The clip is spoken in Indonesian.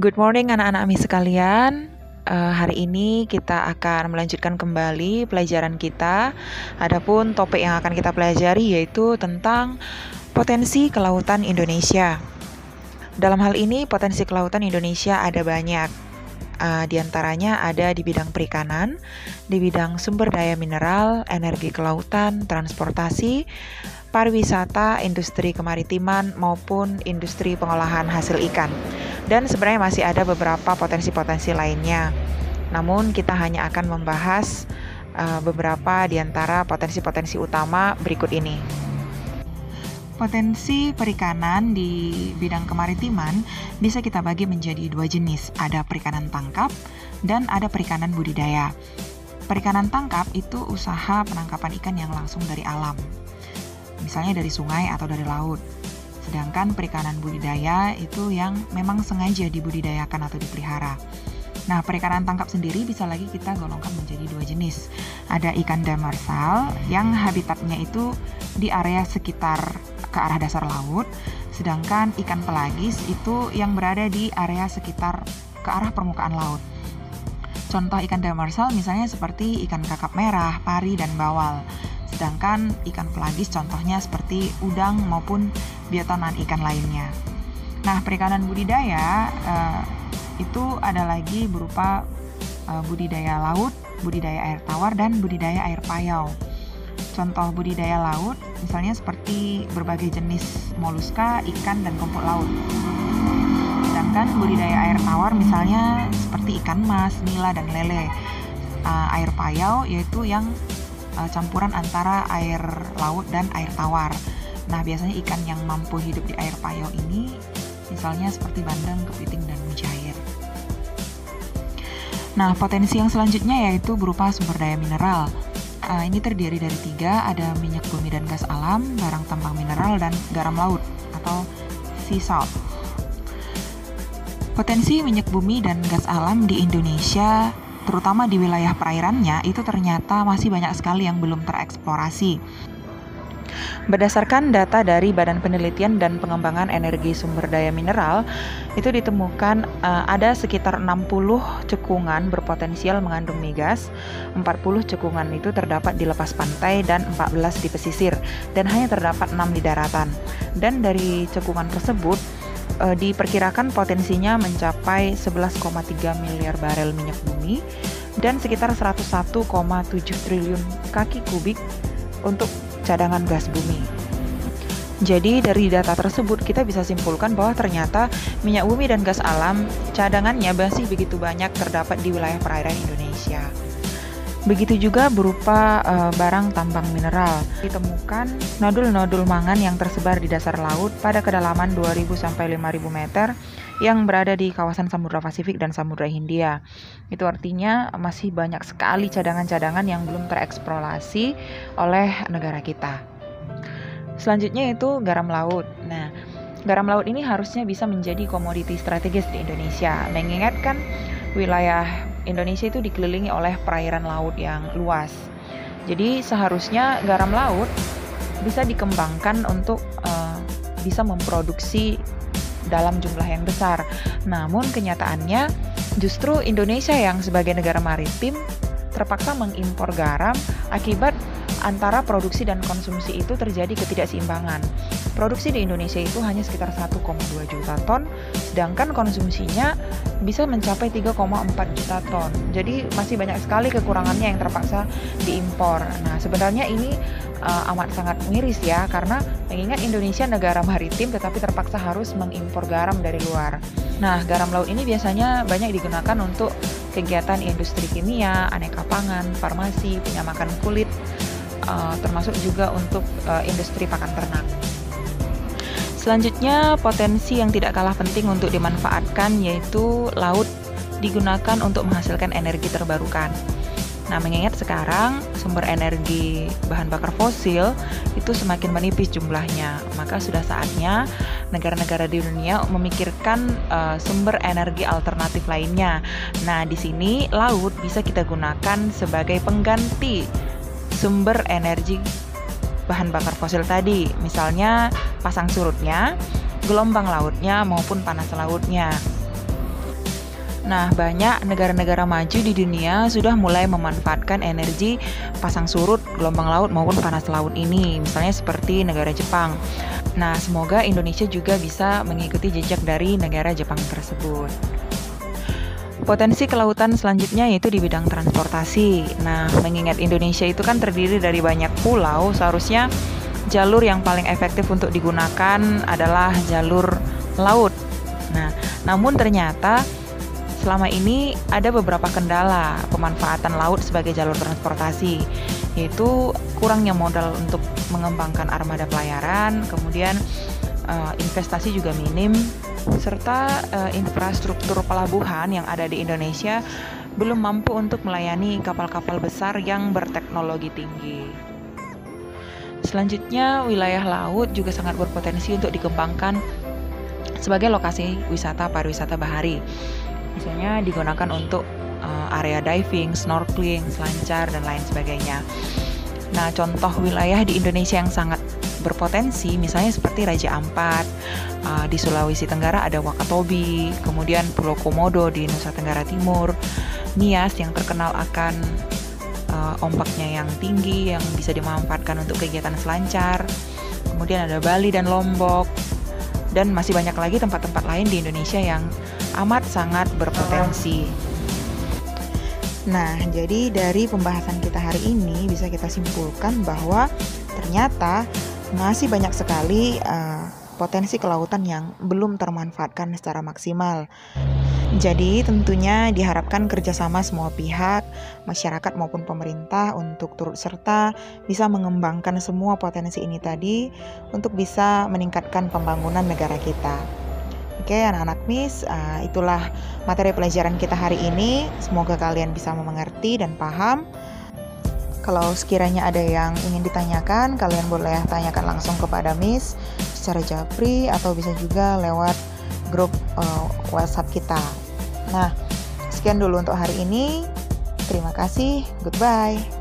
Good morning anak-anak AMI sekalian. Hari ini kita akan melanjutkan kembali pelajaran kita. Adapun topik yang akan kita pelajari yaitu tentang potensi kelautan Indonesia. Dalam hal ini potensi kelautan Indonesia ada banyak. Di antaranya ada di bidang perikanan, di bidang sumber daya mineral, energi kelautan, transportasi, pariwisata, industri kemaritiman, maupun industri pengolahan hasil ikan. Dan sebenarnya masih ada beberapa potensi-potensi lainnya. Namun kita hanya akan membahas beberapa di antara potensi-potensi utama berikut ini. Potensi perikanan di bidang kemaritiman bisa kita bagi menjadi dua jenis. Ada perikanan tangkap dan ada perikanan budidaya. Perikanan tangkap itu usaha penangkapan ikan yang langsung dari alam, misalnya dari sungai atau dari laut. Sedangkan perikanan budidaya itu yang memang sengaja dibudidayakan atau dipelihara. Nah, perikanan tangkap sendiri bisa lagi kita golongkan menjadi dua jenis. Ada ikan demersal yang habitatnya itu di area sekitar ke arah dasar laut, sedangkan ikan pelagis itu yang berada di area sekitar ke arah permukaan laut. Contoh ikan demersal misalnya seperti ikan kakap merah, pari, dan bawal. Sedangkan ikan pelagis contohnya seperti udang maupun biota non-ikan lainnya. Nah, perikanan budidaya itu ada lagi berupa budidaya laut, budidaya air tawar, dan budidaya air payau. Contoh budidaya laut misalnya seperti berbagai jenis moluska, ikan, dan rumput laut. Sedangkan budidaya air tawar misalnya seperti ikan mas, nila, dan lele. Air payau yaitu yang campuran antara air laut dan air tawar. Nah, biasanya ikan yang mampu hidup di air payau ini misalnya seperti bandeng, kepiting, dan mujair. Nah, potensi yang selanjutnya yaitu berupa sumber daya mineral. Ini terdiri dari 3, ada minyak bumi dan gas alam, barang tambang mineral, dan garam laut atau sea salt. Potensi minyak bumi dan gas alam di Indonesia, terutama di wilayah perairannya, itu ternyata masih banyak sekali yang belum tereksplorasi. Berdasarkan data dari Badan Penelitian dan Pengembangan Energi Sumber Daya Mineral, itu ditemukan ada sekitar 60 cekungan berpotensial mengandung migas, 40 cekungan itu terdapat di lepas pantai dan 14 di pesisir, dan hanya terdapat 6 di daratan. Dan dari cekungan tersebut, diperkirakan potensinya mencapai 11,3 miliar barel minyak bumi dan sekitar 101,7 triliun kaki kubik untuk cadangan gas bumi. Jadi dari data tersebut kita bisa simpulkan bahwa ternyata minyak bumi dan gas alam cadangannya masih begitu banyak terdapat di wilayah perairan Indonesia. Begitu juga berupa barang tambang mineral. Ditemukan nodul-nodul mangan yang tersebar di dasar laut pada kedalaman 2.000 sampai 5.000 meter yang berada di kawasan Samudra Pasifik dan Samudra Hindia. Itu artinya masih banyak sekali cadangan-cadangan yang belum tereksplorasi oleh negara kita. Selanjutnya itu garam laut. Nah, garam laut ini harusnya bisa menjadi komoditi strategis di Indonesia, mengingatkan wilayah Indonesia itu dikelilingi oleh perairan laut yang luas. Jadi seharusnya garam laut bisa dikembangkan untuk bisa memproduksi dalam jumlah yang besar. Namun kenyataannya justru Indonesia yang sebagai negara maritim terpaksa mengimpor garam akibat antara produksi dan konsumsi itu terjadi ketidakseimbangan. Produksi di Indonesia itu hanya sekitar 1,2 juta ton, sedangkan konsumsinya bisa mencapai 3,4 juta ton. Jadi masih banyak sekali kekurangannya yang terpaksa diimpor. Nah, sebenarnya ini amat sangat miris ya, karena mengingat Indonesia negara maritim tetapi terpaksa harus mengimpor garam dari luar. Nah, garam laut ini biasanya banyak digunakan untuk kegiatan industri kimia, aneka pangan, farmasi, penyamakan kulit, termasuk juga untuk industri pakan ternak. Selanjutnya, potensi yang tidak kalah penting untuk dimanfaatkan yaitu laut digunakan untuk menghasilkan energi terbarukan. Nah, mengingat sekarang sumber energi bahan bakar fosil itu semakin menipis jumlahnya, maka sudah saatnya negara-negara di dunia memikirkan sumber energi alternatif lainnya. Nah, di sini laut bisa kita gunakan sebagai pengganti sumber energi bahan bakar fosil tadi, misalnya pasang surutnya, gelombang lautnya maupun panas lautnya. Nah, banyak negara-negara maju di dunia sudah mulai memanfaatkan energi pasang surut, gelombang laut maupun panas laut ini, misalnya seperti negara Jepang. Nah, semoga Indonesia juga bisa mengikuti jejak dari negara Jepang tersebut. Potensi kelautan selanjutnya yaitu di bidang transportasi. Nah, mengingat Indonesia itu kan terdiri dari banyak pulau, seharusnya jalur yang paling efektif untuk digunakan adalah jalur laut. Nah, namun ternyata selama ini ada beberapa kendala pemanfaatan laut sebagai jalur transportasi, yaitu kurangnya modal untuk mengembangkan armada pelayaran, kemudian investasi juga minim, serta infrastruktur pelabuhan yang ada di Indonesia belum mampu untuk melayani kapal-kapal besar yang berteknologi tinggi. Selanjutnya, wilayah laut juga sangat berpotensi untuk dikembangkan sebagai lokasi wisata pariwisata bahari. Misalnya digunakan untuk area diving, snorkeling, selancar, dan lain sebagainya. Nah, contoh wilayah di Indonesia yang sangat berpotensi misalnya seperti Raja Ampat, di Sulawesi Tenggara ada Wakatobi, kemudian Pulau Komodo di Nusa Tenggara Timur, Nias yang terkenal akan ombaknya yang tinggi yang bisa dimanfaatkan untuk kegiatan selancar, kemudian ada Bali dan Lombok, dan masih banyak lagi tempat-tempat lain di Indonesia yang amat sangat berpotensi. Nah, jadi dari pembahasan kita hari ini bisa kita simpulkan bahwa ternyata masih banyak sekali potensi kelautan yang belum termanfaatkan secara maksimal. Jadi tentunya diharapkan kerjasama semua pihak, masyarakat maupun pemerintah untuk turut serta bisa mengembangkan semua potensi ini tadi untuk bisa meningkatkan pembangunan negara kita. Oke, anak-anak MIS, itulah materi pelajaran kita hari ini. Semoga kalian bisa mengerti dan paham. Kalau sekiranya ada yang ingin ditanyakan, kalian boleh tanyakan langsung kepada MIS secara japri atau bisa juga lewat grup WhatsApp kita. Nah, sekian dulu untuk hari ini. Terima kasih. Goodbye.